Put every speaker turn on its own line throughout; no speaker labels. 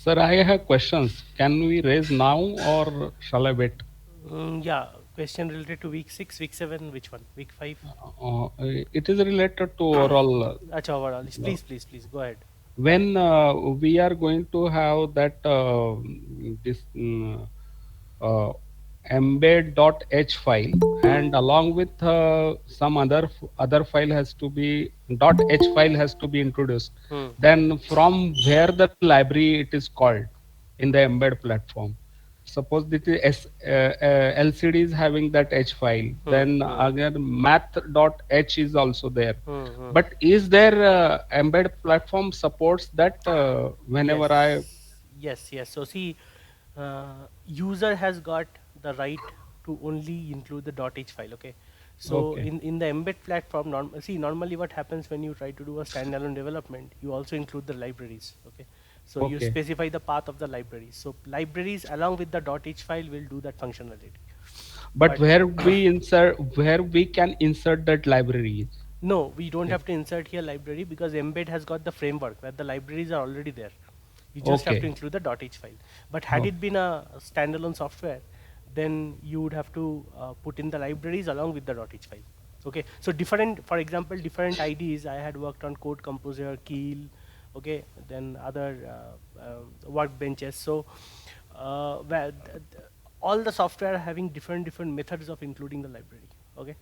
Sir, I have questions. Can we raise now or shall I wait?
Yeah, question related to week 6, week 7, which one? Week 5?
It is related to overall.
Acha, overall.
Uh,
Please, go ahead.
when we are going to have that this uh, embed.h file, and along with some other file has to be .h file has to be introduced,
Hmm.
then from where the library it is called in the embed platform. Suppose this is LCD is having that H file,
Hmm.
then
Hmm.
again math.h is also there.
Hmm. Hmm.
But is there embed platform supports that
Yes,
whenever I
yes. So see, user has got the right to only include the .h file. Okay. So
okay,
in the embed platform, normally what happens when you try to do a standalone development, you also include the libraries. Okay. So you
okay.
specify the path of the libraries. So libraries along with the .h file will do that functionality.
But
But
where we can insert that library?
no, we don't
Yeah.
have to insert here library because embed has got the framework where the libraries are already there. You just have to
Okay.
include the .h file. But had
Oh,
it been a standalone software, then you would have to put in the libraries along with the .h file. Okay, so different, for example, different IDs. I had worked on Code Composer, Keel, okay, then other workbenches. So all the software are having different methods of including the library. Okay.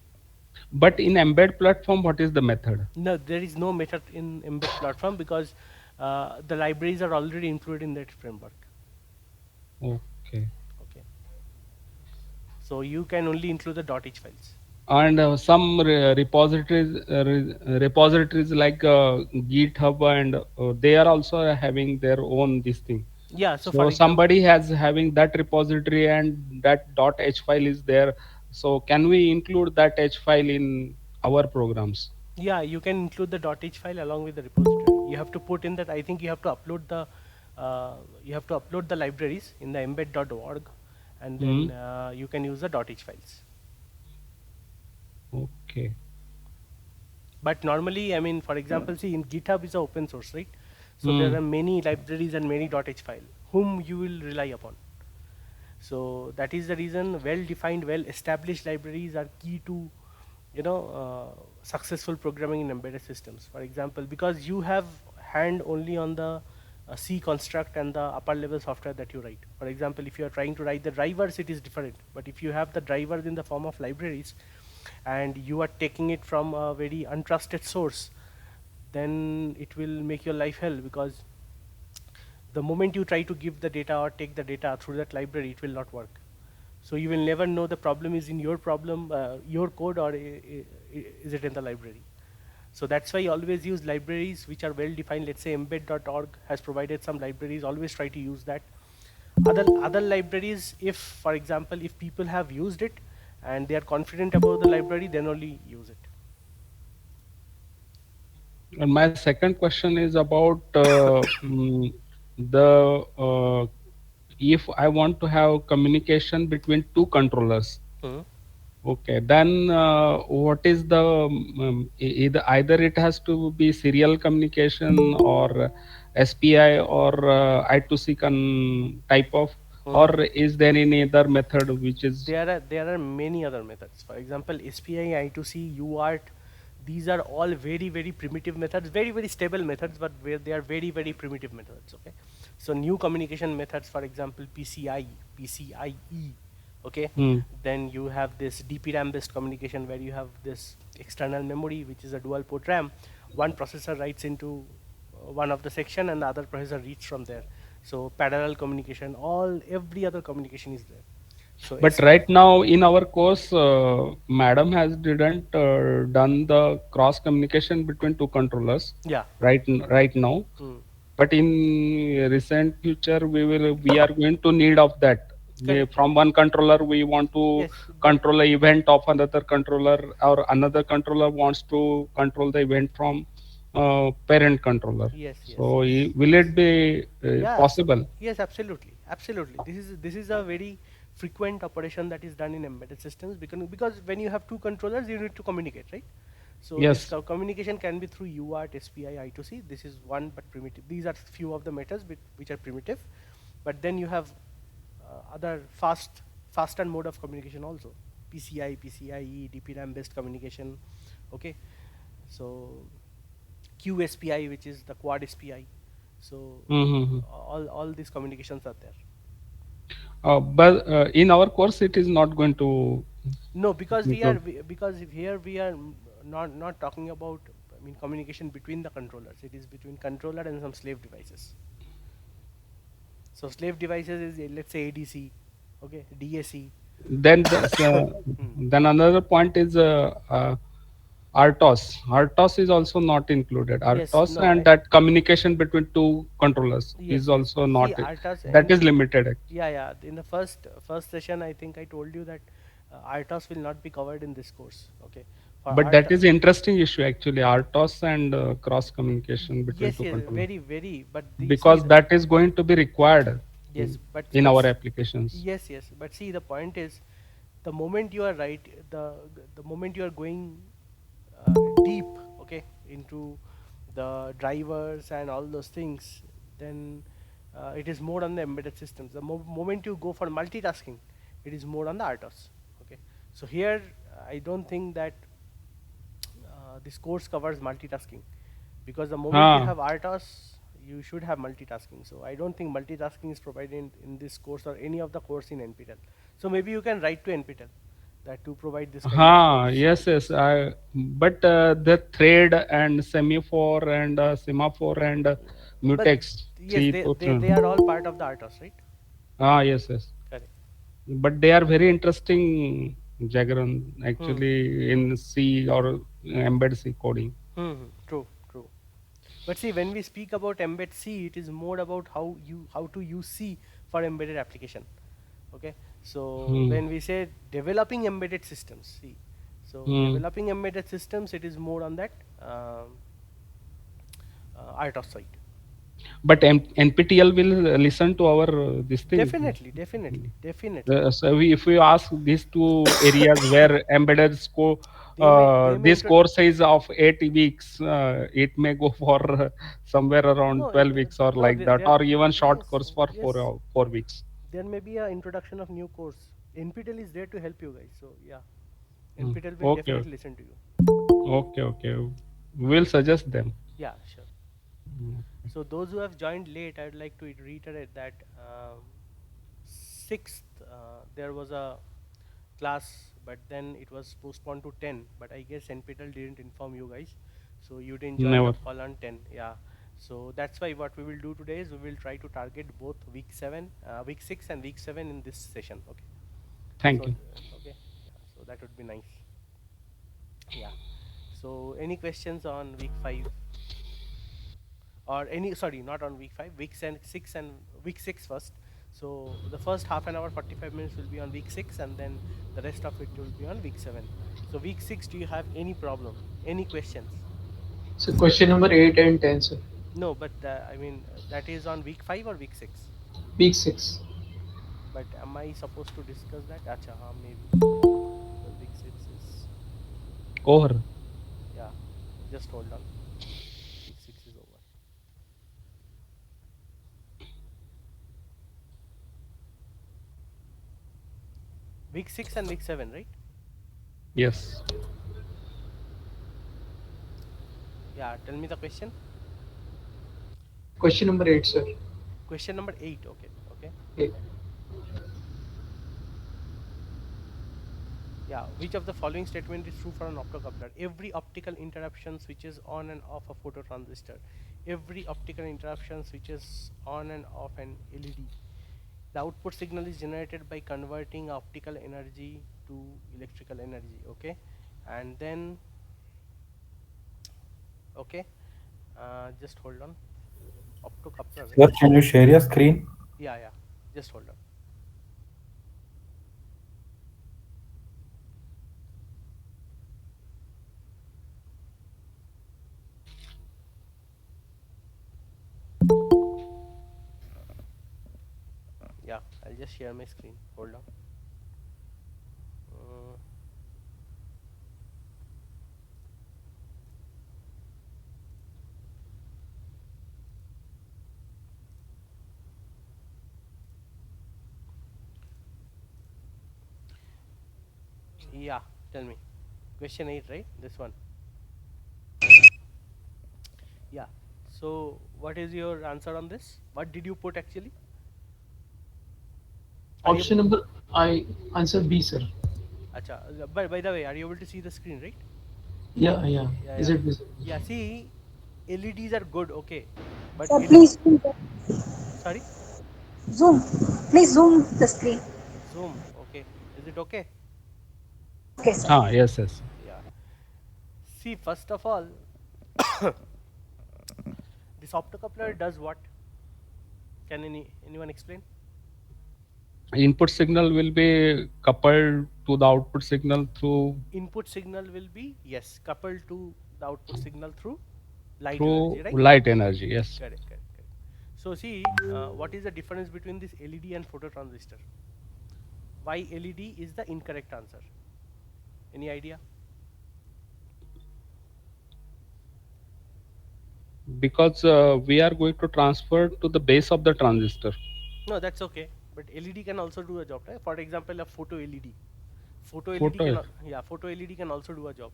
but in embed platform, what is the method?
No, there is no method in embed platform because the libraries are already included in that framework.
Okay.
Okay, so you can only include the .h files.
And some repositories like GitHub, and they are also having their own this thing.
Yeah, so for
So
example,
somebody has having that repository and that .h file is there. So can we include that h file in our programs?
yeah, you can include the .h file along with the repository. You have to put in that. I think uh, you have to upload the libraries in the embed.org, and
Hmm.
then you can use the .h files.
Okay.
But normally, I mean, for example, see in GitHub is a open source, right? So there
Hmm.
are many libraries and many .h file whom you will rely upon. So that is the reason well-defined, well-established libraries are key to, successful programming in embedded systems. For example, because you have hand only on the C construct and the upper level software that you write. For example, if you are trying to write the drivers, it is different. But if you have the drivers in the form of libraries and you are taking it from a very untrusted source, then it will make your life hell because the moment you try to give the data or take the data through that library, it will not work. So you will never know the problem is in your problem, your code, or is it in the library. So that's why I always use libraries which are well defined. Let's say embed.org has provided some libraries. Always try to use that. Other libraries, if for example, if people have used it and they are confident about the library, then only use it.
And my second question is about the if I want to have communication between two controllers.
Hmm.
Okay, then what is the either it has to be serial communication or SPI or I2C type of,
Hmm.
or is there any other method which is
There are many other methods. For example, SPI, I2C, UART. These are all very primitive methods, very stable methods, but where they are very primitive methods. Okay, so new communication methods, for example, PCI, PCIe. Okay,
hmm,
then you have this DPRAM based communication where you have this external memory which is a dual port RAM. One processor writes into one of the section and the other processor reads from there. So parallel communication, all every other communication is there. So
but right now in our course, madam has didn't done the cross communication between two controllers
yeah.
right now.
Hmm.
But in recent future, we are going to need of that.
Correct,
From
correct.
one controller, we want to
Yes, that.
control the event of another controller, or another controller wants to control the event from parent controller.
Yes, yes,
So,
yes,
will
yes.
it be
Yeah. So
possible?
yes, absolutely. This is a very frequent operation that is done in embedded systems because when you have two controllers, you need to communicate, right? So this
Yes.
communication can be through UART, SPI, I2C. This is one but primitive. These are few of the methods which are primitive. But then you have other faster mode of communication also. PCI, PCIe, DPRAM based communication. Okay. So QSPI, which is the quad SPI. So
Mm-hmm.
all these communications are there.
But in our course, it is not going to
No, because
include.
because if here we are not talking about, I mean, communication between the controllers. It is between controller and some slave devices. So slave devices is, let's say, ADC, okay, DAC.
Then
Hmm.
then another point is RTOS. RTOS is also not included.
Yes,
RTOS
no,
and that communication between two controllers is
yes, yes.
also
See,
not.
RTOS
That is
in
limited.
yeah, yeah. In the first session, I think I told you that RTOS will not be covered in this course. Okay, for
But that
RTOS.
is interesting issue actually. RTOS and cross communication between
Yes,
two
yes,
controllers,
very, very. But the see
because
the
that is going to be required
yes, but
in our applications.
yes, yes. But see, the point is, the moment you are right, the moment you are going deep, okay, into the drivers and all those things, then it is more on the embedded systems. The moment you go for multitasking, it is more on the RTOS. Okay, so here I don't think that this course covers multitasking, because the moment you
Ah,
have RTOS, you should have multitasking. So I don't think multitasking is provided in this course or any of the course in NPTEL. So maybe you can write to NPTEL that to provide this kind of course.
yes, yes. But the thread and semaphore and semaphore and
But
mutex,
yes,
three,
they,
two,
they
three.
they are all part of the RTOS, right?
Yes, yes.
Correct.
But they are very interesting, Jagran,
Hmm.
actually in C or embed C coding.
Hmm. True. True. But see, when we speak about embed C, it is more about how to use C for embedded application. Okay. So
Hmm.
when we say developing embedded systems, see, so
Hmm.
developing embedded systems, it is more on that RTOS side.
But NPTEL will listen to our this thing.
Definitely, definitely, definitely.
So if we ask these two areas where embedded
They may
this course is of 8 weeks, it may go for somewhere around
no
12 weeks or
no
like that,
there
or even short
yes,
course for
yes,
4 weeks.
there may be a introduction of new course. NPTEL is there to help you guys. So yeah,
Hmm.
NPTEL will
Okay,
definitely
okay,
listen to you.
okay, okay. We'll suggest them.
Yeah, sure.
Hmm.
So those who have joined late, I would like to reiterate that sixth there was a class, but then it was postponed to 10. But I guess NPTEL didn't inform you guys, so you didn't join the
Never.
call on 10. Yeah. So that's why what we will do today is we will try to target both week 7, week 6, and week 7 in this session. Okay.
Thank
So
you.
okay. Yeah. So that would be nice. Yeah. So any questions on week 5? Or any, sorry, not on week 5, week 6 and week 6 first. So the first half an hour 45 minutes will be on week 6, and then the rest of it will be on week 7. So week 6, do you have any problem, any questions?
So question number 8 and 10, sir.
No, but I mean, that is on week 5 or week 6?
Week 6.
But am I supposed to discuss that? Acha, maybe, because week 6 is,
Over.
yeah, just hold on, week 6 is over. Week 6 and week 7, right?
Yes.
Yeah, tell me the question.
Question number 8, sir.
Question number 8. Okay, okay.
Okay.
Yeah, which of the following statement is true for an optocoupler? Every optical interruption switches on and off a phototransistor. Every optical interruption switches on and off an LED. The output signal is generated by converting optical energy to electrical energy. Okay, and then okay, just hold on. Optocoupler, right?
Sir, can you share your screen?
Yeah, yeah. Just hold on. Yeah, I'll just share my screen. Hold on. Uh, Yeah, tell me. Question 8, right? This one. Yeah. So, what is your answer on this? What did you put actually? Are you?
Option number I answer B, sir.
Acha, by the way, are you able to see the screen, right?
Yeah, yeah.
Yeah,
Is
yeah.
it visible?
Yeah, see, LEDs are good, okay. But
Sir,
LED,
please
sorry,
zoom. Please zoom the screen.
zoom, okay. Is it okay?
Okay, sir.
Yes, yes.
Yeah. See, first of all, this optocoupler does what? Can anyone explain?
Input signal will be coupled to the output signal through
Input signal will be, yes, coupled to the output signal through light energy,
through
right?
light energy. Yes,
Correct, correct, correct. So see, what is the difference between this LED and phototransistor? Why LED is the incorrect answer? Any idea?
because we are going to transfer to the base of the transistor.
No, that's okay. But LED can also do a job, right? For example, a photo LED. Photo LED
Photo
can, yeah, photo LED can also do a job.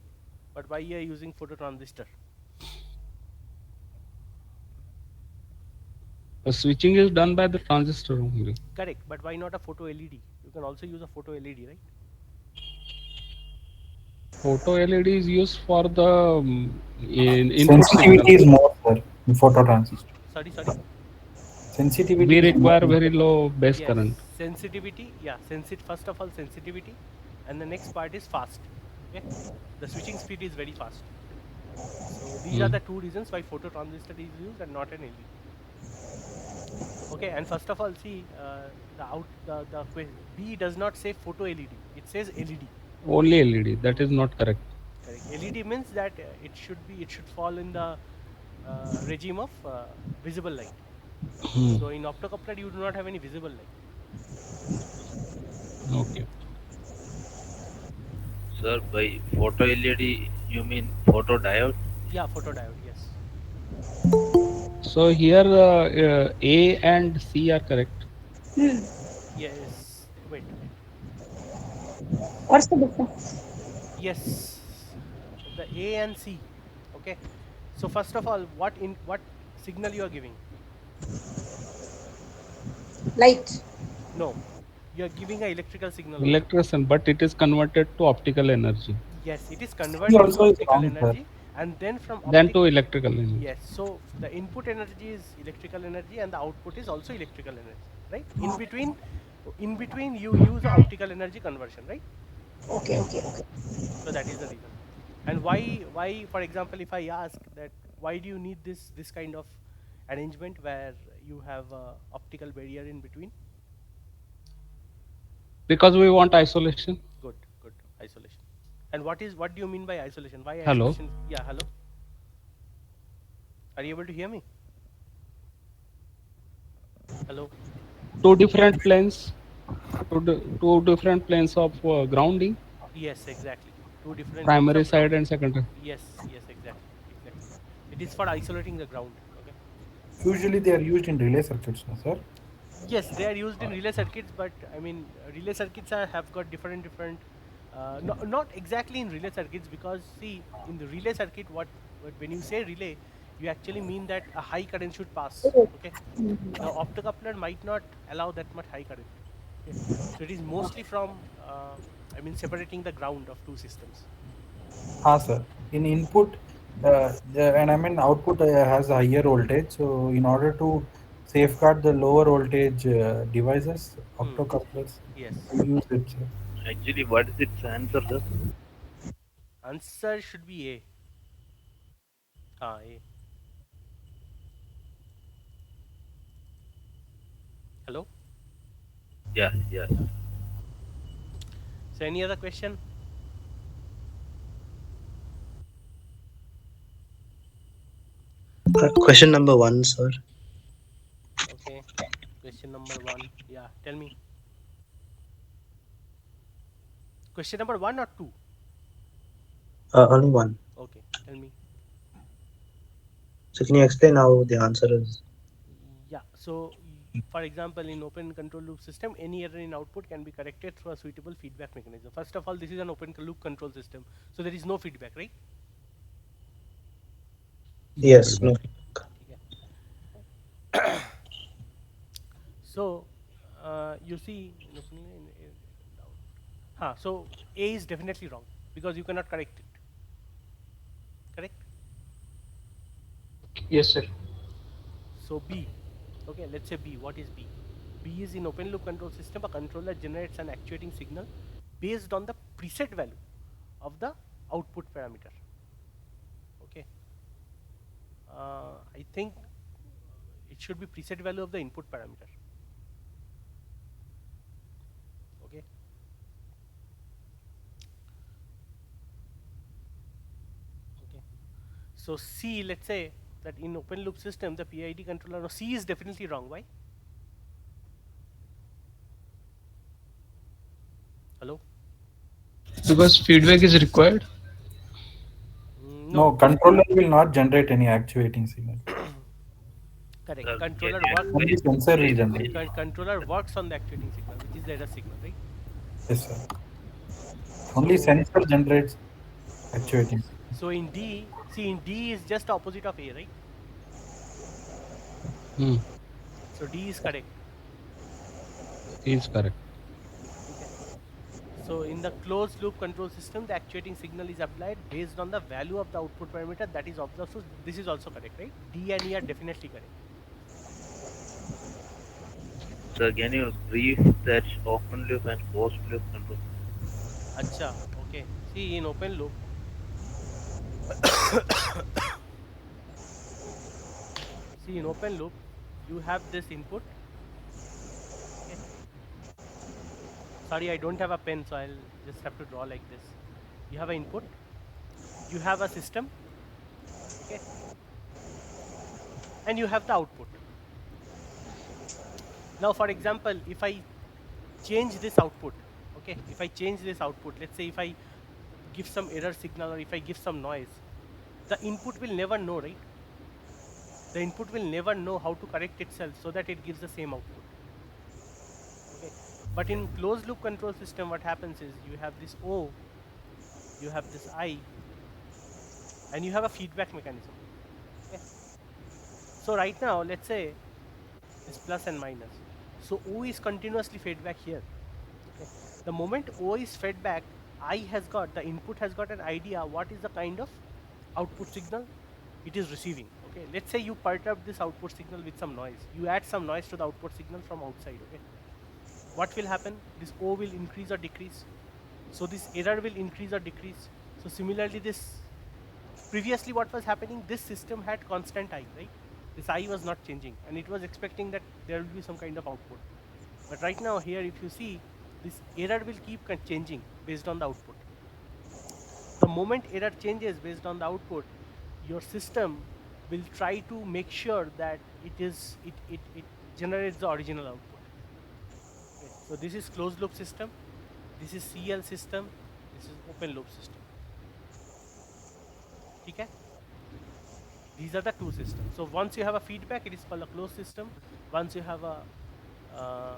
But why you are using phototransistor?
switching is done by the transistor only.
Correct. But why not a photo LED? You can also use a photo LED, right?
Photo LED is used for the input signal.
Sensitivity is more, sir, in phototransistor.
Sorry, sorry.
Sensitivity
We
is more
require
in
very
photo.
low base
Yes,
current.
sensitivity. Yeah, first of all, sensitivity, and the next part is fast. Okay, the switching speed is very fast. So these are
Hmm.
the two reasons why phototransistor is used and not an LED. Okay, and first of all, see B does not say photo LED; it says LED.
Only LED. That
Hmm.
is not correct.
Correct. LED means that it should fall in the regime of visible light.
Hmm.
So in optocoupler, you do not have any visible light.
Okay.
Sir, by photo LED, you mean photodiode?
Yeah, photodiode. Yes.
So here A and C are correct.
Yes. Wait, wait.
What's the difference?
Yes. The A and C. Okay. So first of all, what signal you are giving?
Light.
No, you are giving a electrical signal only.
Electrician, but it is converted to optical energy.
Yes, it is
C
converting to
also is
optical
wrong, sir.
energy, and then from
Then
optic.
to electrical energy.
Yes. So the input energy is electrical energy, and the output is also electrical energy. Right. In between, you use a optical energy conversion. Right.
Okay, okay, okay.
So that is the reason. And why for example, if I ask that why do you need this kind of arrangement where you have a optical barrier in between?
Because we want isolation.
Good, good. Isolation. And what do you mean by isolation? Why
Hello.
isolation? Yeah, hello. Are you able to hear me? Hello.
Two different planes. Two different planes of grounding.
Yes, exactly. Two different planes
Primary
of
side
grounding.
and secondary.
Yes, yes, exactly, exactly. It is for isolating the ground. Okay.
Usually they are used in relay circuits, no, sir.
Yes, they are used in relay circuits, but I mean, relay circuits have got different. Not exactly in relay circuits, because see, in the relay circuit, what when you say relay, you actually mean that a high current should pass. Okay, the optocoupler might not allow that much high current. Okay, so it is mostly from, I mean, separating the ground of two systems.
Sir. In input, and I mean output has a higher voltage. So in order to safeguard the lower voltage devices,
Hmm.
optocouplers
Yes.
use it, sir.
Actually, what is its answer, sir?
Answer should be A. A. Hello.
Yeah, yeah.
Yeah. So any other question?
Question number one, sir.
Okay. Question number one. Yeah. Tell me. Question number one or two?
Only one.
Okay. Tell me.
So can you explain how the answer is?
Yeah. So For example, in open control loop system, any error in output can be corrected through a suitable feedback mechanism. First of all, this is an open loop control system, so there is no feedback, right?
No
Yes,
feedback.
no.
Okay. So you see, in output. So A is definitely wrong because you cannot correct it. Correct?
Yes, sir.
So B, okay, let's say B. What is B? B is in open loop control system, a controller generates an actuating signal based on the preset value of the output parameter. Okay. I think it should be preset value of the input parameter. Okay. Okay. So C, let's say that in open loop system, the PID controller, no, C is definitely wrong. Why? Hello?
Because feedback is required.
No.
No, controller will not generate any actuating signal.
Correct.
Sir, can
Controller
you
work.
Only
explain
sensor will
clearly?
generate.
Controller works on the actuating signal, which is the error signal, right?
Yes, sir. Only
So,
sensor generates
hmm.
actuating.
So in D, see in D is just the opposite of A, right?
Hmm.
So D is correct.
Is correct.
Okay. So in the closed loop control system, the actuating signal is applied based on the value of the output parameter that is observed. So this is also correct, right? D and E are definitely correct.
Sir, can you brief that open loop and closed loop control?
Acha, okay. See in open loop, see in open loop, you have this input. Okay. Sorry, I don't have a pen, so I'll just have to draw like this. You have an input, you have a system, okay, and you have the output. Now, for example, if I change this output, okay, if I change this output, let's say if I give some error signal or if I give some noise, the input will never know, right? The input will never know how to correct itself so that it gives the same output. Okay. But in closed loop control system, what happens is you have this O, you have this I, and you have a feedback mechanism. Okay. So right now, let's say this plus and minus. So O is continuously fed back here. Okay. The moment O is fed back, I has got the input has got an idea what is the kind of output signal it is receiving. Okay. Let's say you perturb this output signal with some noise. You add some noise to the output signal from outside. Okay. What will happen? This O will increase or decrease. So this error will increase or decrease. So similarly, this previously what was happening, this system had constant I, right? This I was not changing and it was expecting that there will be some kind of output. But right now here, if you see, this error will keep changing based on the output. The moment error changes based on the output, your system will try to make sure that it generates the original output. Okay. So this is closed loop system, this is CL system, this is open loop system. Okay? These are the two systems. So once you have a feedback, it is called a closed system. Once you have a uh,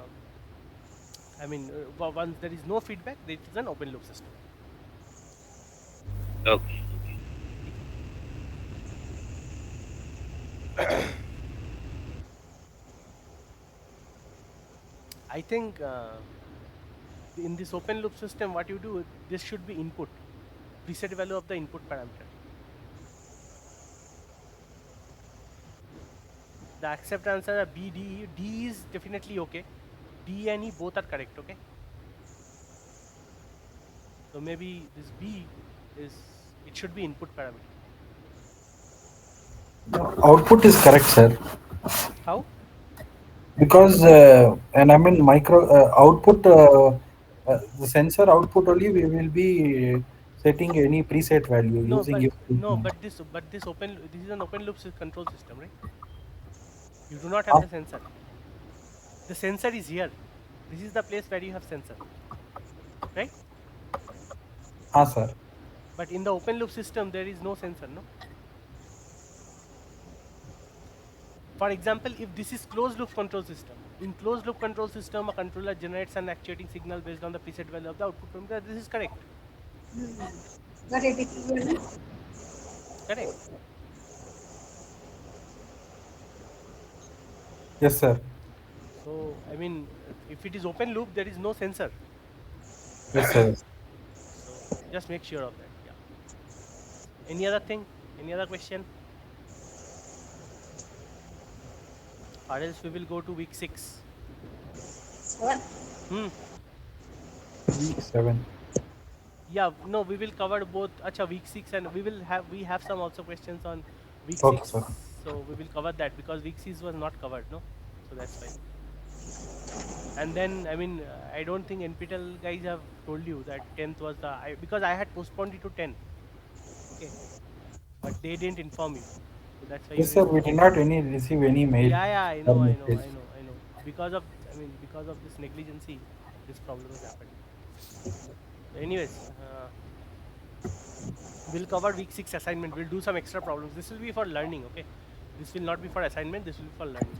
once there is no feedback, it is an open loop system.
Okay.
I think in this open loop system, what you do, this should be input, preset value of the input parameter. The accept answer are B, D. D is definitely okay. D and E both are correct, okay? So maybe this B is, it should be input parameter.
Output is correct, sir.
How?
Because and I mean micro output the sensor output only we will be setting any preset value
No,
using
but
your
no,
signal.
this is an open loop control system, right? You do not have
Ah,
the sensor. The sensor is here. This is the place where you have sensor, right?
sir.
But in the open loop system, there is no sensor, no? For example, if this is closed loop control system, in closed loop control system, a controller generates an actuating signal based on the preset value of the output parameter. This is correct.
Got it clearly?
Correct.
Yes, sir.
So, I mean, if it is open loop, there is no sensor.
Yes, sir.
So, just make sure of that. Yeah. Any other thing? Any other question? Or else we will go to week 6.
7.
Hmm.
Week 7.
Yeah, no, we will cover both. Acha, week 6, and we have some also questions on week
Okay,
6.
sir.
So we will cover that because week 6 was not covered, no? So that's fine. And then, I mean, I don't think NPTEL guys have told you that 10th was because I had postponed it to 10. Okay. But they didn't inform you. So that's why you
Yes, sir.
didn't
We
know.
did not any receive any mail
Yeah, yeah, I
or
know, I know,
message.
I know, I know. Because of, I mean, because of this negligency, this problem has happened. So anyways, we'll cover week 6 assignment. We'll do some extra problems. This will be for learning, okay? This will not be for assignment. This will be for learning.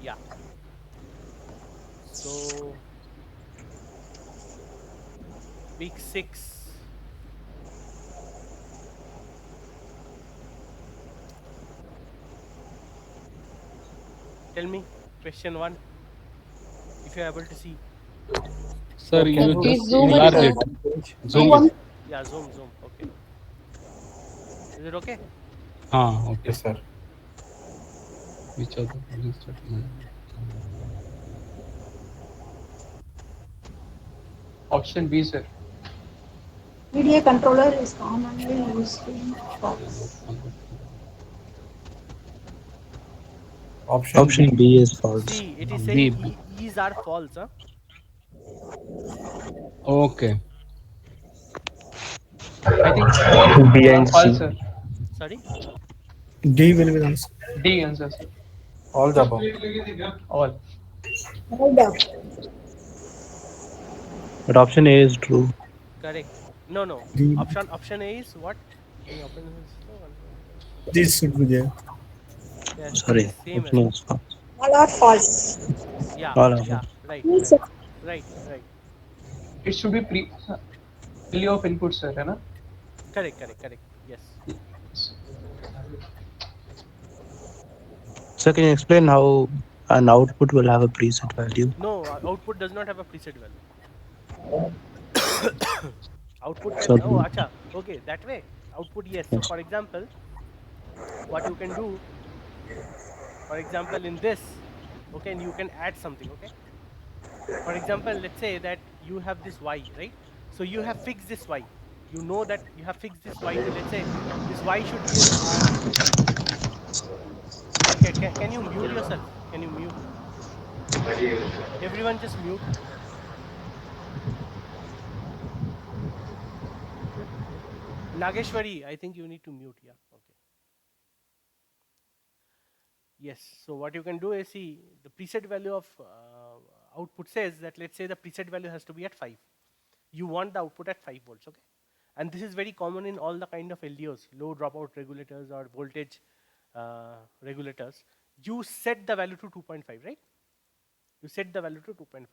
Yeah. So week 6. Tell me question 1 if you're able to see.
Sir,
Can
you
you
just
Please zoom it,
enlarge
sir.
it,
one page?
zoom it.
Zoom.
Yeah, zoom, zoom. Okay. Is it okay?
Okay.
Yes, sir.
Which other coding statement?
Option B, sir.
PDA controller is commonly used in box.
Option
Option
B.
B is false.
See, it is saying
B.
E's are false, huh?
Okay.
I think
B
all are
and
false,
C.
sir.
Sorry?
D will be the answer.
D answer, sir.
All the above.
All.
Hold up.
But option A is true.
Correct. No, no.
D.
Option A is what? Any option is no.
This should be there.
Yeah, C is
Sorry,
same
option
as
A
it.
is false.
All are false.
Yeah,
All of
yeah.
them.
Right,
Means
right, right, right.
It should be value of input, sir, है ना?
Correct, correct, correct. Yes.
So can you explain how an output will have a preset value?
No, output does not have a preset value. Output can.
So
Oh, acha. Okay, that way. Output, yes. So,
yes.
for example, what you can do, for example, in this, okay, and you can add something, okay? For example, let's say that you have this y, right? So you have fixed this y. You know that you have fixed this y to, let's say, this y should give. Okay, can you mute yourself? Can you mute? Everyone just mute. Nageshwari, I think you need to mute. Yeah. Okay. Yes. So what you can do is see the preset value of output says that let's say the preset value has to be at 5. You want the output at 5 volts, okay? And this is very common in all the kind of LDOs, low dropout regulators or voltage regulators. You set the value to 2.5, right? You set the value to 2.5.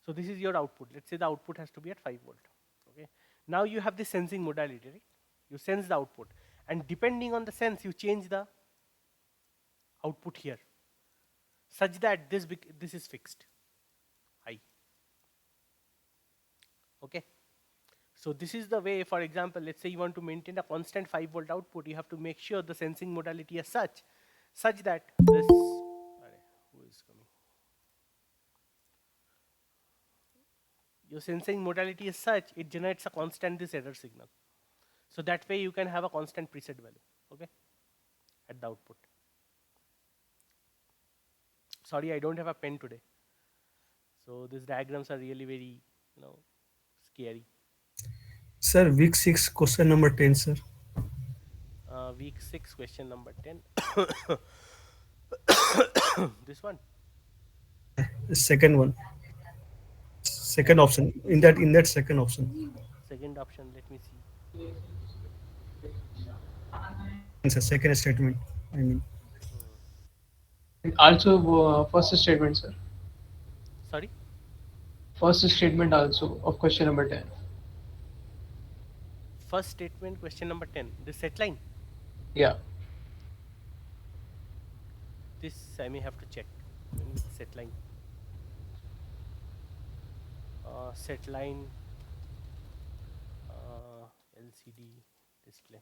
So this is your output. Let's say the output has to be at 5 volt. Okay. Now you have the sensing modality, right? You sense the output, and depending on the sense, you change the output here, such that this is fixed. I. Okay. So this is the way. For example, let's say you want to maintain a constant 5 volt output, you have to make sure the sensing modality is such that this. Who is coming? Your sensing modality is such it generates a constant this error signal. So that way you can have a constant preset value, okay, at the output. Sorry, I don't have a pen today. So these diagrams are really very, scary.
Sir, week 6, question number 10, sir.
Week 6, question number 10. This one.
The second one. Second option. In that second option.
Second option, let me see.
Second statement. I mean,
And also first statement, sir.
Sorry.
First statement also of question number 10.
First statement, question number 10. The set line.
Yeah.
This I may have to check. I mean, with set line. Set line. LCD display.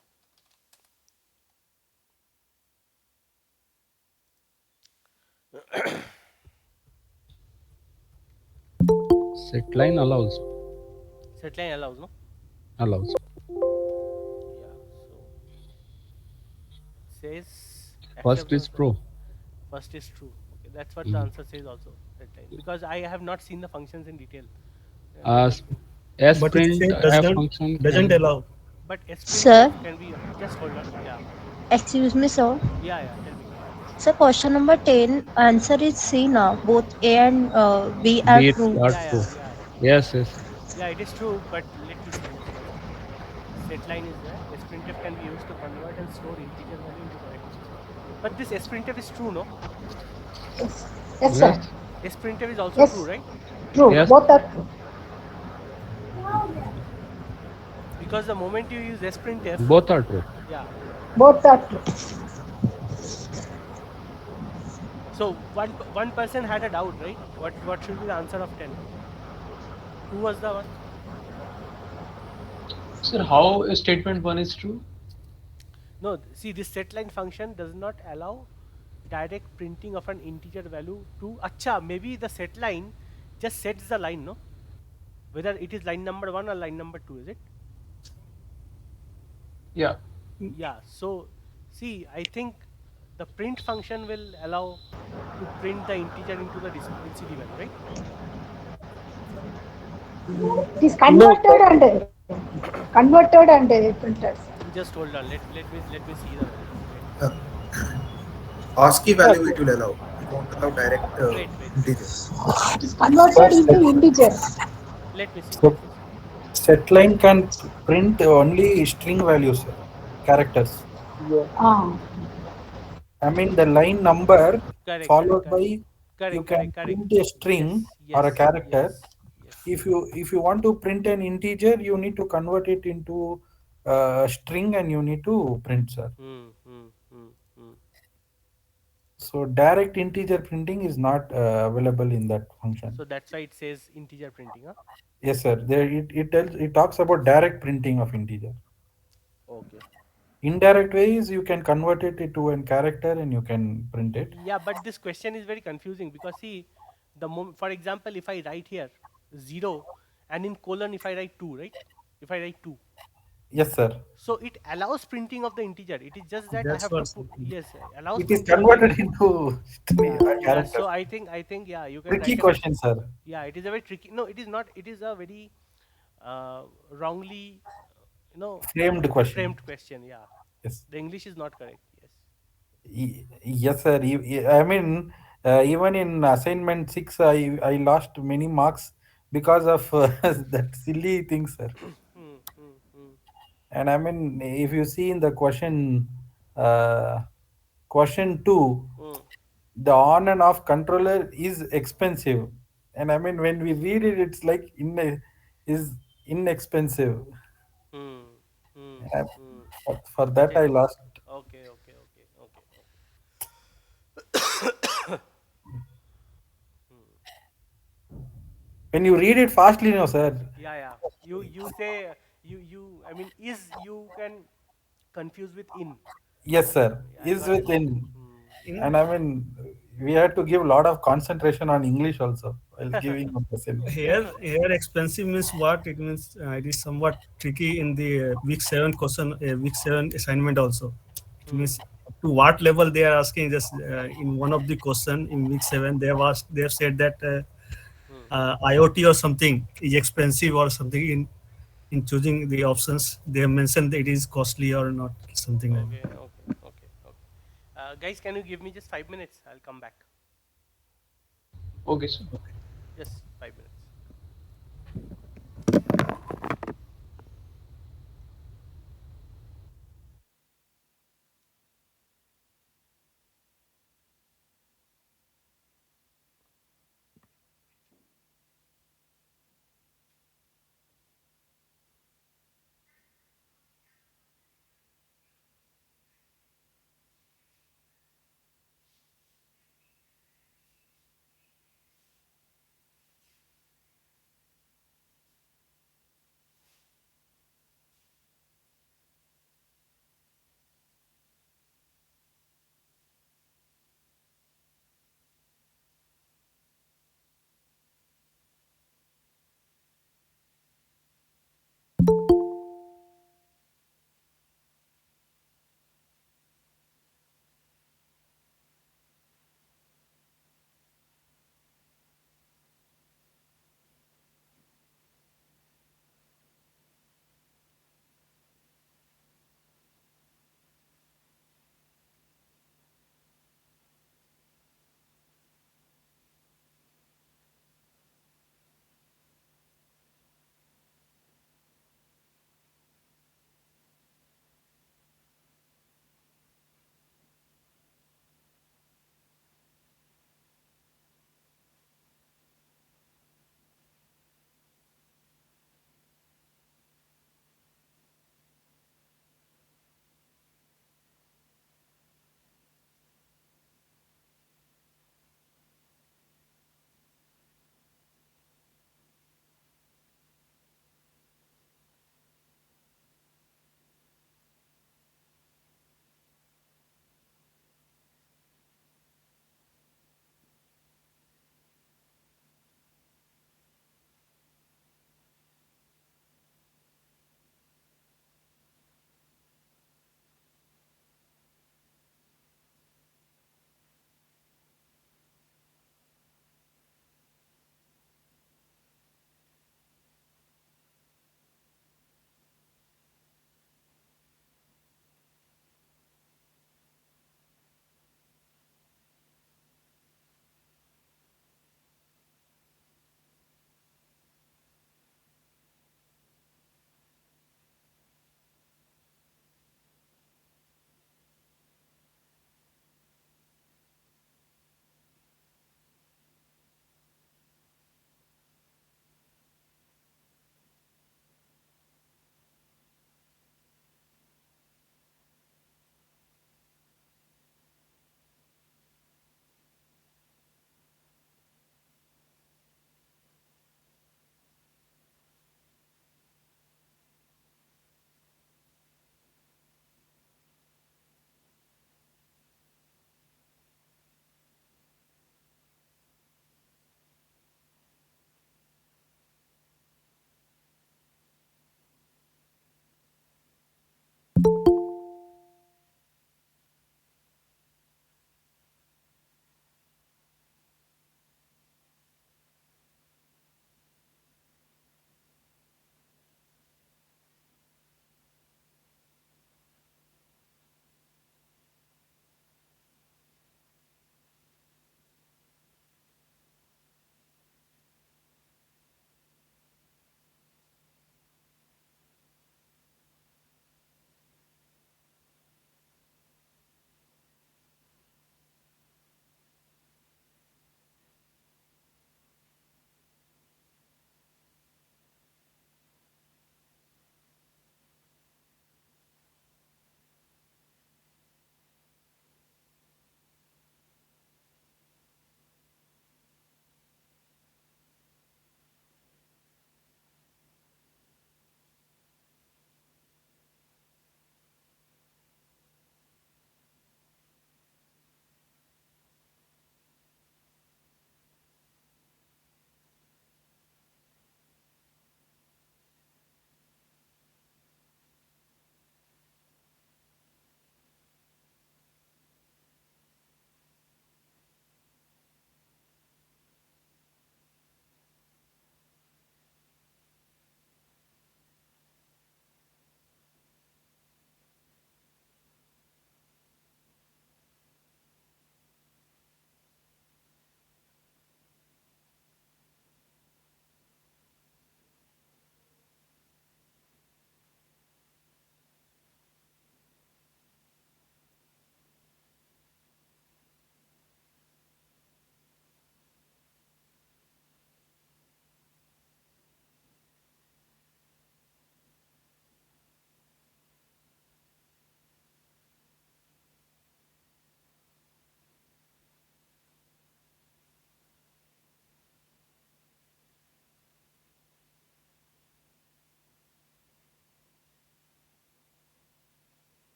Set line allows.
Set line allows, no?
Allows.
Yeah. So it says
First
acceptance
is
of
true.
first is true. Okay, that's what the
Mhm.
answer says also. Set line, because I have not seen the functions in detail.
Uh,
Let me.
S
but it
print
says
f function
doesn't
can.
allow.
But sprintf
Sir,
can be. Just hold on. Yeah.
excuse me, sir.
Yeah. Yeah. Tell me.
So question number 10, answer is C now. Both A and B are
Be it
true.
are
Yeah. Yeah.
true.
Yeah.
Yes, yes.
Yeah. It is true. But let me see this first. Set line is there. Sprintf can be used to convert and store integer value into correct position. But this sprintf is true, no?
Yes, yes,
Yes,
sir.
Sprintf is also true,
Yes,
right?
true.
yes.
Both are true.
Because the moment you use sprintf,
Both are true.
yeah.
Both are true.
So one person had a doubt, right? What should be the answer of 10? Who was the one?
Sir, how statement 1 is true?
No, see, this setline function does not allow direct printing of an integer value to. Acha, maybe the setline just sets the line, no? Whether it is line number 1 or line number 2, is it?
Yeah.
Yeah. So see, I think the print function will allow to print the integer into the LCD value, right?
It is
No,
converted and printed, sir.
Just hold on. Let me see the value. Wait.
Uh, ASCII
sir.
value it will allow. It won't allow direct
Wait.
integer.
It is
Sir,
converted into integers.
Let me see.
set,
Let me see.
set line can print only string values, sir, characters.
Yeah.
Ah,
I mean, the line number
Correct. Correct.
followed
Correct.
by you
Correct.
can
Correct. Correct.
print a string
Yes.
or a
Yes.
character.
Yes. Yes.
If you want to print an integer, you need to convert it into a string and you need to print, sir.
Hmm. Hmm. Hmm. Hmm.
So direct integer printing is not available in that function.
So that's why it says integer printing, huh?
Yes, sir. There it talks about direct printing of integer.
Okay.
Indirect ways you can convert it into a character and you can print it.
Yeah, but this question is very confusing because see, for example, if I write here 0 and in colon if I write 2, right? If I write 2,
Yes, sir.
so it allows printing of the integer. It is just that I
That's
have to
what.
put, yes, allows
It is
printing of the
converted
integer.
into string,
Yeah, yeah.
character.
So I think yeah, you can
Tricky
write a very,
question, sir.
yeah, it is a very tricky. No, it is not. It is a very wrongly,
Framed question.
framed question. Yeah,
Yes.
the English is not correct. Yes.
Yes, sir. I mean, even in assignment 6, I lost many marks because of that silly thing, sir.
Hmm, hmm, hmm,
And I mean, if you see in the uh, question 2,
hmm,
the on and off controller is expensive. And I mean, when we read it, it's like is inexpensive.
hmm, hmm,
And
hmm.
for that,
Okay.
I lost.
Okay. Hmm.
When you read it fastly, no, sir.
Yeah. You say you. I mean, is you can confuse with in.
Yes, sir.
Yeah, I
Is
got it.
within.
Hmm.
In
And I mean, we had to give a lot of concentration on English also while giving a assignment.
here expensive means what? It means it is somewhat tricky in the week 7 question, week 7 assignment also. It
Hmm.
means to what level they are asking. Just in one of the question in week 7, they have said that
Hmm.
IoT or something is expensive or something. In choosing the options, they have mentioned that it is costly or not, something like that.
Okay. Guys, can you give me just 5 minutes? I'll come back.
Okay, sir.
Just 5 minutes.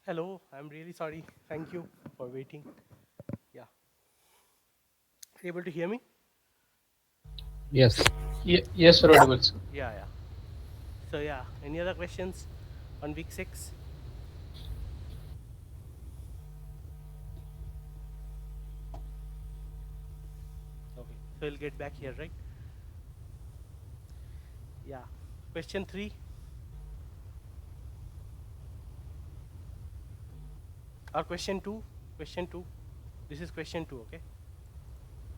Hello, I'm really sorry. Thank you for waiting. Yeah. Able to hear me?
Yes.
Yes, sir, audible, sir.
Yeah, yeah. So yeah, any other questions on week 6? Okay, so we'll get back here, right? Yeah. Question 3 or question 2? Question 2. This is question 2, okay?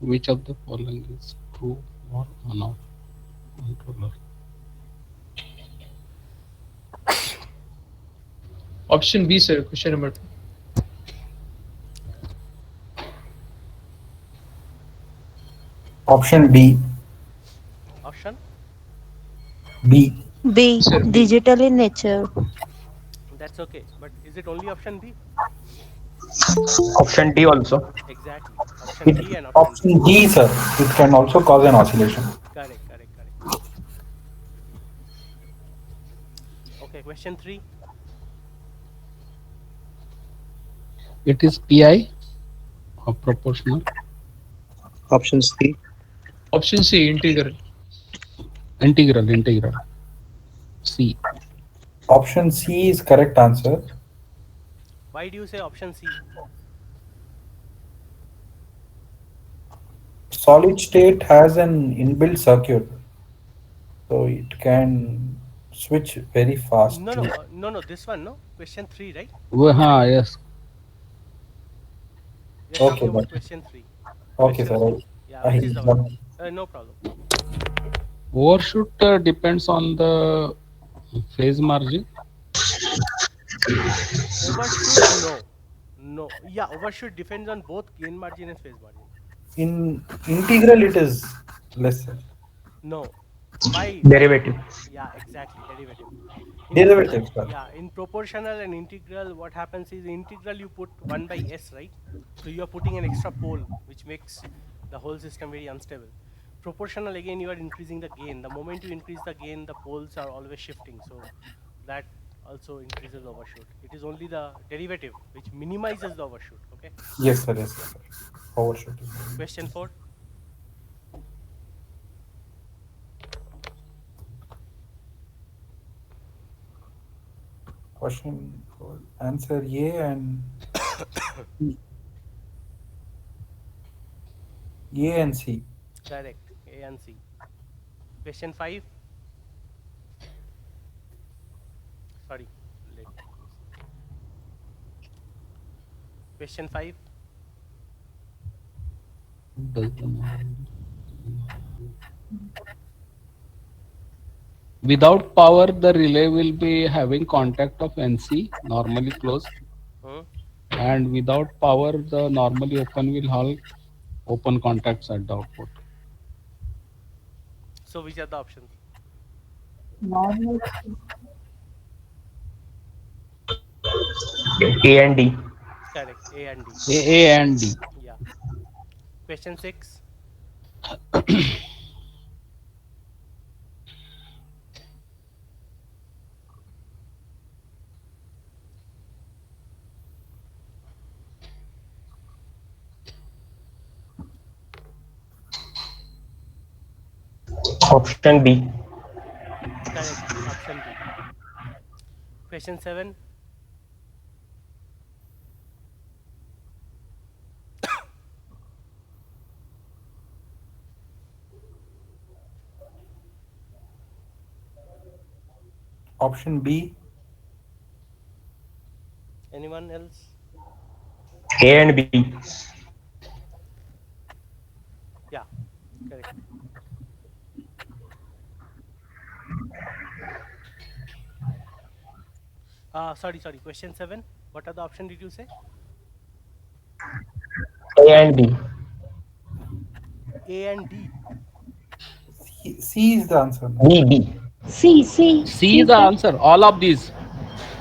Which of the following is true or not? Controller.
Option B, sir. Question number 2.
Option B.
Option?
B.
B.
Sir, B.
Digital in nature.
That's okay. But is it only option B?
Option D also.
Exactly. Option
It,
B and option D.
option D, sir. It can also cause an oscillation.
Correct, correct, correct. Okay, question 3.
It is PI or proportional.
Option C.
Option C, integral.
Integral. C.
Option C is correct answer.
Why do you say option C?
Solid state has an inbuilt circuit, so it can switch very fast.
No. This one, no. Question 3, right?
Yes.
We are
Okay,
talking about
but
question 3.
okay,
Question
sir.
3. Yeah,
I
which is the
got
one? No problem.
Overshoot depends on the phase margin.
Overshoot, no. No. Yeah, overshoot depends on both gain margin and phase margin.
in integral it is less, sir.
No. Why?
Derivative.
Yeah, exactly. Derivative.
Derivative, sir.
In proportional and integral, what happens is integral you put 1 by s, right? So you are putting an extra pole, which makes the whole system very unstable. Proportional, again, you are increasing the gain. The moment you increase the gain, the poles are always shifting. So that also increases the overshoot. It is only the derivative which minimizes the overshoot. Okay.
Yes, sir. Yes, sir. Overshoot.
Question 4.
Question answer A and C. A and C.
Correct. A and C. Question 5. Sorry. Let me see. Question 5.
Does the Without power, the relay will be having contact of NC, normally closed.
Hmm?
And without power, the normally open will have open contacts at the output.
So which are the options?
A and D.
Correct. A and D.
A and D.
Yeah. Question 6.
Option B.
Correct. Option B. Question 7.
Option B.
Anyone else?
A and B.
Yeah. Correct. Sorry. Question 7. What are the options did you say?
A and B.
A and D.
C is the answer.
B. B.
C is the
sir.
answer. All of these.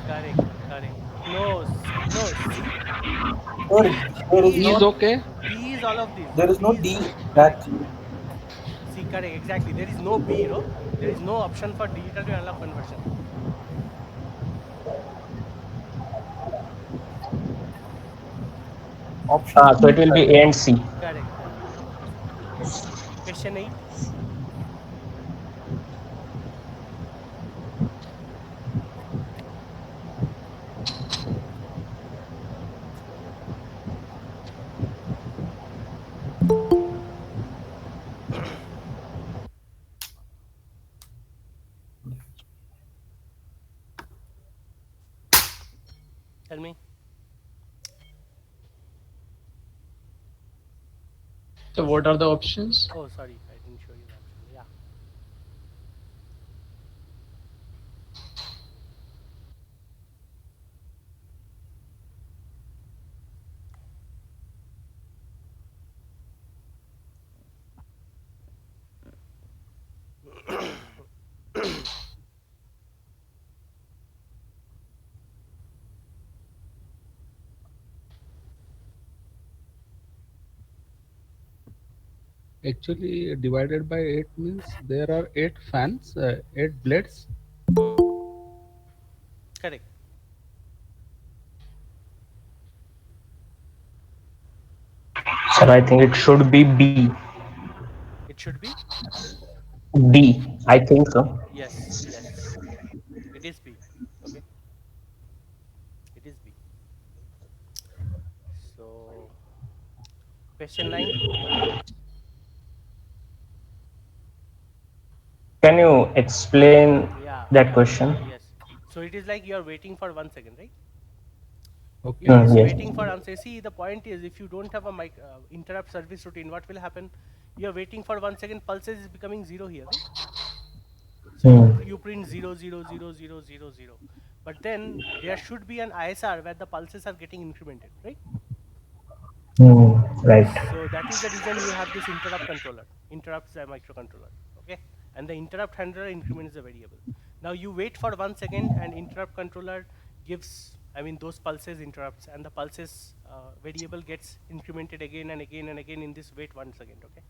Correct. Correct. No. C.
Sir, there is
C is
no
okay.
B is all of these.
there is no
B is
D actually.
C. Correct. Exactly. There is no B. No. There is no option for digital to analog conversion.
Option
So
C,
it will
sir.
be A and C.
Correct, correct. It is A. Question 8. Tell me.
So what are the options?
Oh, sorry, I didn't show you the option. Yeah.
Actually, divided by 8 means there are 8 fans, 8 blades.
Hmm. Correct.
Sir, I think it should be B.
It should be?
B. I think so.
Yes, yes. It is B. Okay. It is B. So, question 9.
Can you explain
Yeah,
that
yeah,
question?
yes. So it is like you are waiting for 1 second, right?
Okay.
You're just
Yes.
waiting for answer. See, the point is, if you don't have a interrupt service routine, what will happen? You're waiting for 1 second, pulses is becoming zero here, right? So
Hmm.
you print 0, 0, 0, 0, 0, 0. But then there should be an ISR where the pulses are getting incremented, right?
Hmm. Right.
So that is the reason you have this interrupt controller, interrupts the microcontroller, okay? And the interrupt handler increments the variable. Now you wait for 1 second and interrupt controller gives, I mean, those pulses interrupts, and the pulses variable gets incremented again and again and again in this wait 1 second, okay?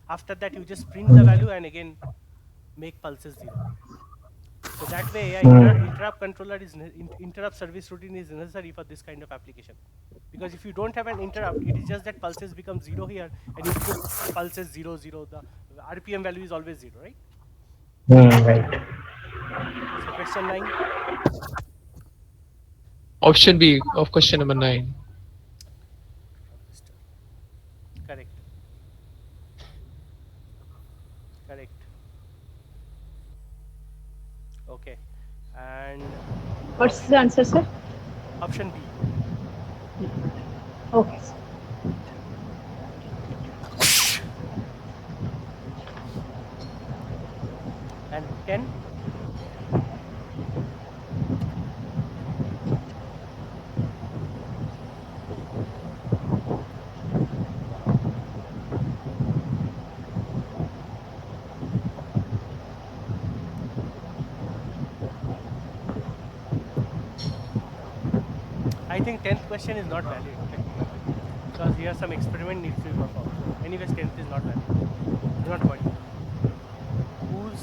After that you just print the value and again make pulses zero. So that way, yeah, interrupt controller is interrupt service routine is necessary for this kind of application. Because if you don't have an interrupt, it is just that pulses become zero here, and you put pulses 0, 0. The RPM value is always zero, right?
Hmm. Right.
So question 9.
Option B of question number 9.
Correct. Correct. Okay. And
What's the answer, sir?
option B.
Okay.
And 10. I think 10th question is not valid, okay? Because here some experiment needs to be performed. So anyways, 10th is not valid. Do not worry. Who's,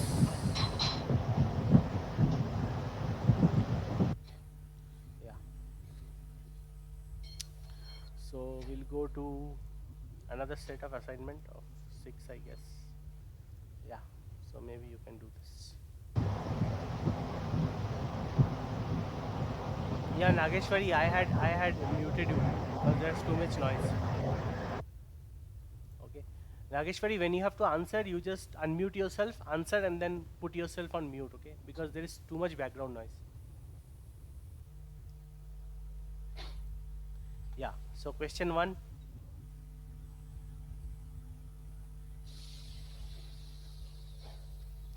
yeah. So we'll go to another set of assignment of 6, I guess. Yeah. So maybe you can do this. Yeah, Nageshwari, I had muted you because there's too much noise. Okay. Nageshwari, when you have to answer, you just unmute yourself, answer, and then put yourself on mute, okay? Because there is too much background noise. Yeah. So question 1.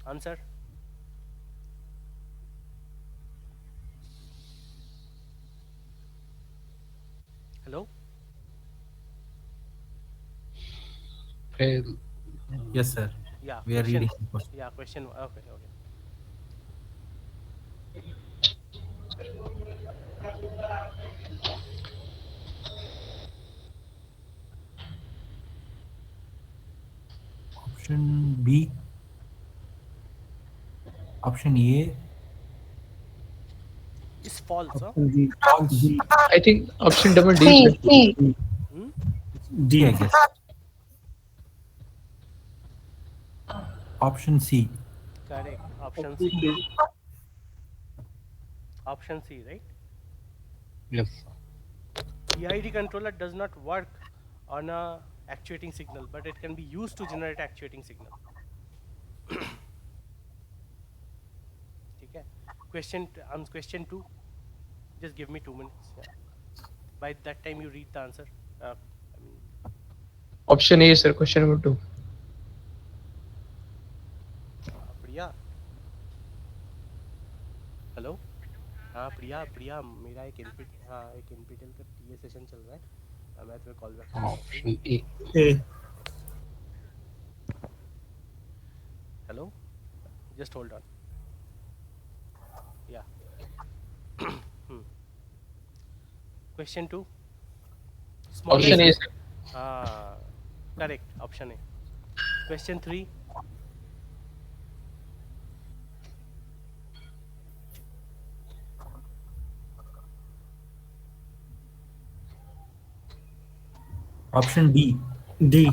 Answer. Hello?
Fail.
Yes, sir.
Yeah,
We are
question.
reading the question.
Yeah, question. Okay, okay.
Option B. Option A.
It's false, huh?
Option B. False.
I think option double D, sir.
C, C.
Hmm?
D, I
D.
guess. Option C.
Correct. Option
Option
C.
D.
Option C, right?
Yes.
PID controller does not work on a actuating signal, but it can be used to generate actuating signal. Okay. On question 2, just give me 2 minutes. Yeah. By that time you read the answer. I mean,
Option A, sir. Question number 2.
Priya, hello. हाँ प्रिया, प्रिया मेरा एक NPTEL का TA session चल रहा है. मैं तुम्हें call back करता हूँ, ठीक है?
Option A.
A.
Hello, just hold on. Yeah. Question 2.
Option A,
Smallest.
sir.
Correct. Option A. Question 3.
Option D.
D.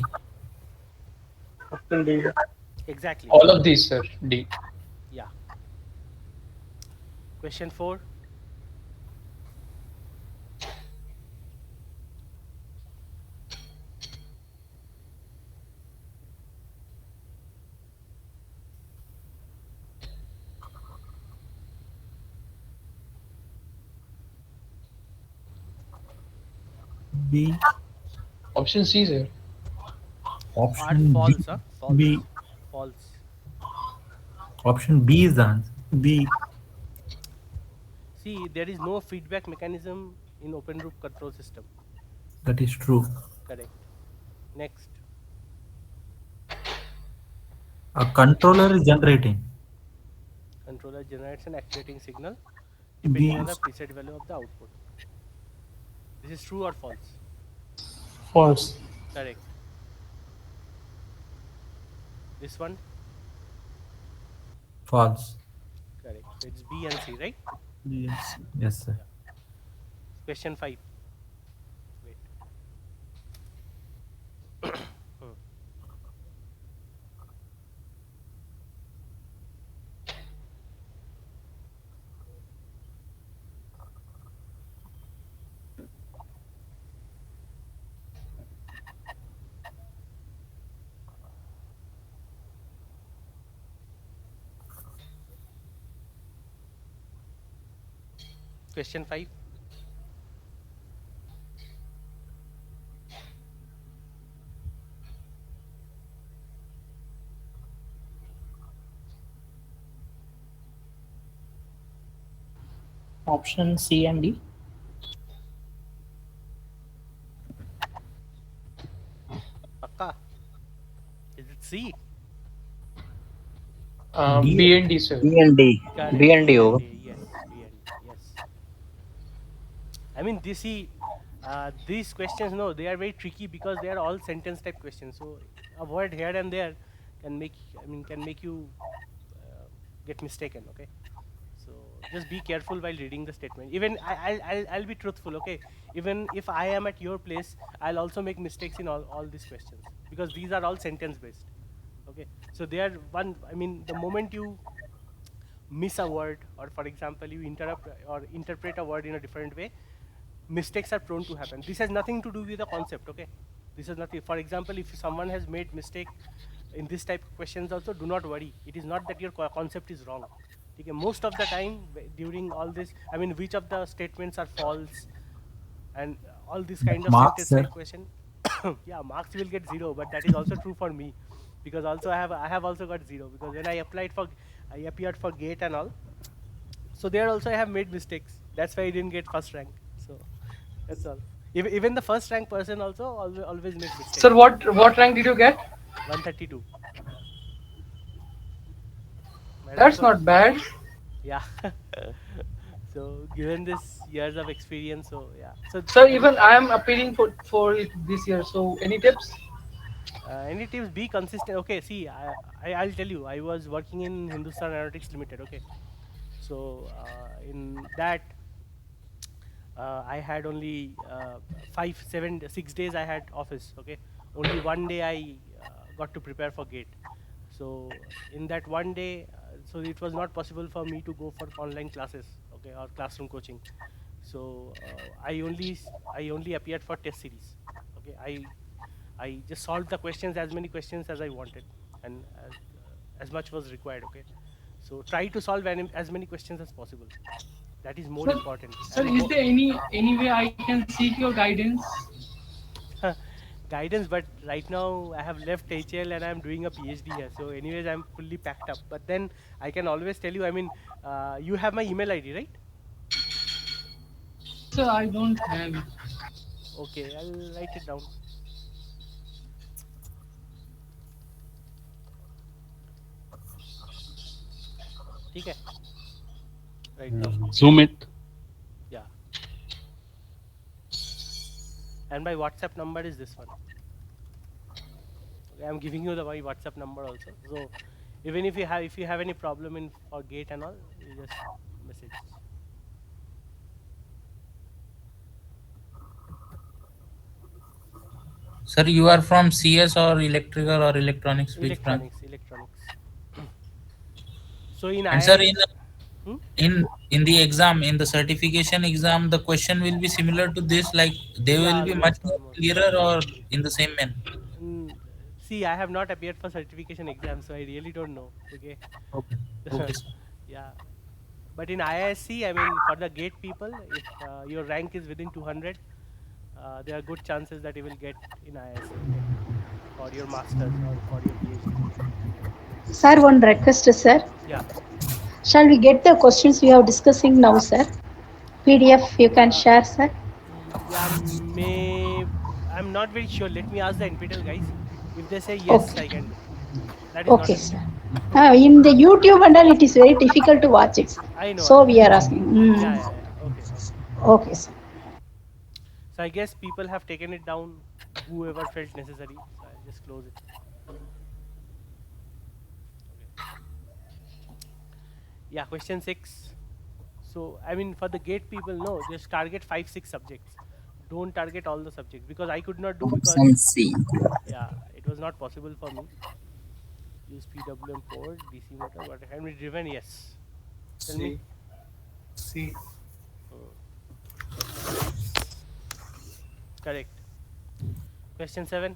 Option D.
Exactly.
All of these, sir. D.
Yeah. Question 4.
B.
Option C, sir.
Option B.
False, huh? False.
B.
False.
Option B is the answer.
B.
See, there is no feedback mechanism in open loop control system.
That is true.
Correct. Next.
A controller is generating.
Controller generates an actuating signal
B.
depending on the preset value of the output. This is true or false?
False.
Correct. This one?
False.
Correct. So it's B and C, right?
Yes.
Yes, sir.
Yeah. Question 5. Wait. Question 5.
Option C and D.
Pakka? Is it C?
D.
B and D, sir.
B and D.
Correct.
B and D
B and
over.
D. Yes. B and D. Yes. I mean, these questions, no, they are very tricky because they are all sentence type questions. So a word here and there can make you get mistaken. Okay. So just be careful while reading the statement. Even I'll be truthful. Okay. Even if I am at your place, I'll also make mistakes in all these questions because these are all sentence based. Okay. So they are one. I mean, the moment you miss a word, or for example, you interrupt or interpret a word in a different way, mistakes are prone to happen. This has nothing to do with the concept, okay? This is nothing. For example, if someone has made mistake in this type of questions also, do not worry. It is not that your concept is wrong. Okay? Most of the time during all this, I mean, which of the statements are false and all this kind of
Marks,
sentence
sir.
type question. Yeah, marks will get 0, but that is also true for me because also I have also got 0 because when I appeared for gate and all. So there also I have made mistakes. That's why I didn't get first rank. So that's all. Even the first rank person also always make mistakes.
Sir, what rank did you get?
132.
That's not bad.
Yeah. So given this years of experience, so yeah. So
Sir, even I am appealing for it this year. So any tips?
any tips? Be consistent. Okay. See, I'll tell you. I was working in Hindustan Aeronautics Limited. Okay. So in that I had only 6 days I had office. Okay, only one day I got to prepare for gate. So in that one day, so it was not possible for me to go for online classes, okay, or classroom coaching. So I only appeared for test series. Okay, I just solved the questions, as many questions as I wanted, and as much was required. Okay, so try to solve as many questions as possible. That is more
Sir,
important.
sir,
And
is there any way I can seek your guidance?
guidance, but right now I have left HL and I'm doing a PhD here. So, anyways, I'm fully packed up. But then I can always tell you. I mean, you have my email ID, right?
No, sir, I don't have it.
Okay, I'll write it down. Okay, write down.
Zoom it.
Yeah, and my WhatsApp number is this one. Okay, I'm giving you my WhatsApp number also. So, even if you have any problem in for gate and all, you just message.
Sir, you are from CS or electrical or electronics, which branch?
Electronics. So in
And sir,
IIS, hmm?
in the exam, in the certification exam, the question will be similar to this, like they
Yeah,
will be much
almost,
more
almost.
clearer or in the same manner.
Mm, See, I have not appeared for certification exam, so I really don't know. Okay.
Okay. Okay, sir.
Yeah. But in IISc, I mean, for the gate people, if your rank is within 200, there are good chances that you will get in IISc, okay, for your masters or for your PhD.
Sir, one request, sir.
Yeah.
Shall we get the questions we are discussing now, sir? PDF you can
Uh,
share, sir.
yeah, I'm not very sure. Let me ask the NPTEL guys. If they say yes,
Okay.
I can do. That is not
Okay,
a
sir.
delay.
In the YouTube and all, it is very difficult to watch it.
I know,
So
I know.
we are asking.
Yeah, yeah, yeah. Okay, okay.
Okay, sir.
So I guess people have taken it down, whoever felt necessary. So I'll just close it. Okay. Yeah, question 6. So I mean, for the gate people, no, just target 5, 6 subjects. Don't target all the subjects because I could not do because
Option C.
yeah, it was not possible for me. Use PWM port, DC motor, but can be driven. Yes. Tell me.
C. C.
Hmm. Correct. Question 7.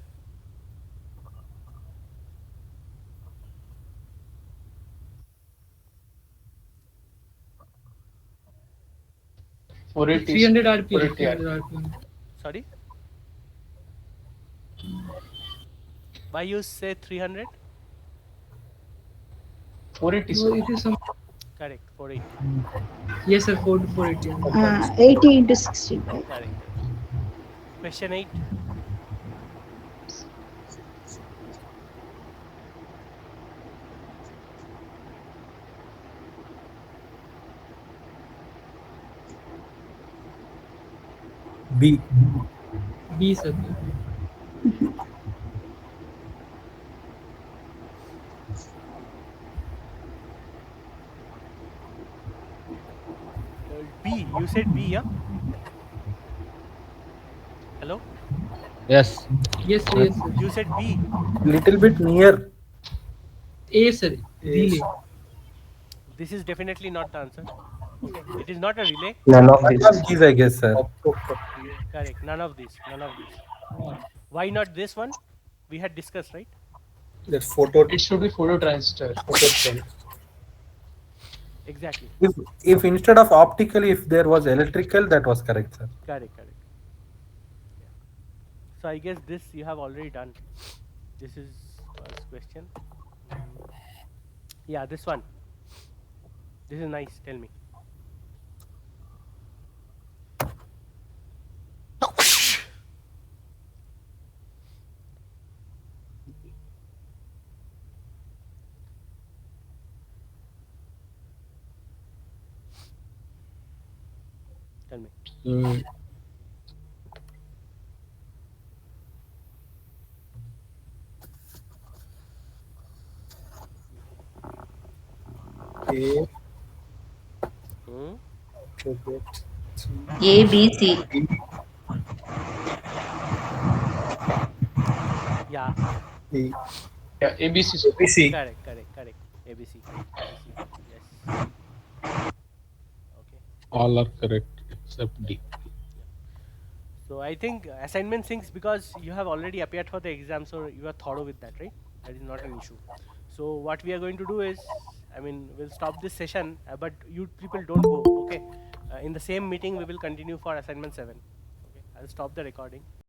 480
300 RPM.
480
300 RPM.
Sorry. Why you say 300?
480
No,
sir.
it is some.
Correct. 480.
Yes, sir. 480.
80 into 60.
Correct. Correct. Question 8.
B.
B, sir.
B. You said B, yeah? Hello?
Yes.
Yes, sir. Yes, sir.
You said B.
Little bit near.
A, sir. Relay.
This is definitely not the answer. Okay. It is not a relay.
None of
None
this.
of these, I guess, sir.
Correct. None of these. None of these. Why not this one? We had discussed, right?
That photo.
It should be photo transistor.
Exactly.
If instead of optical, if there was electrical, that was correct, sir.
Correct. Correct. Yeah. So I guess this you have already done. This is first question. Mm. Yeah, this one. This is nice. Tell me. Tell me.
Mm,
A.
Hmm?
Okay.
A, B, C.
Yeah.
A,
Yeah, ABC, sir.
ABC.
Correct. Correct. Correct. ABC. ABC. Yes. Okay.
All are correct except D.
Yeah. So I think assignment things, because you have already appeared for the exam, so you are thorough with that, right? That is not an issue. So what we are going to do is, I mean, we'll stop this session, but you people don't go, okay? In the same meeting, we will continue for assignment 7. Okay, I'll stop the recording.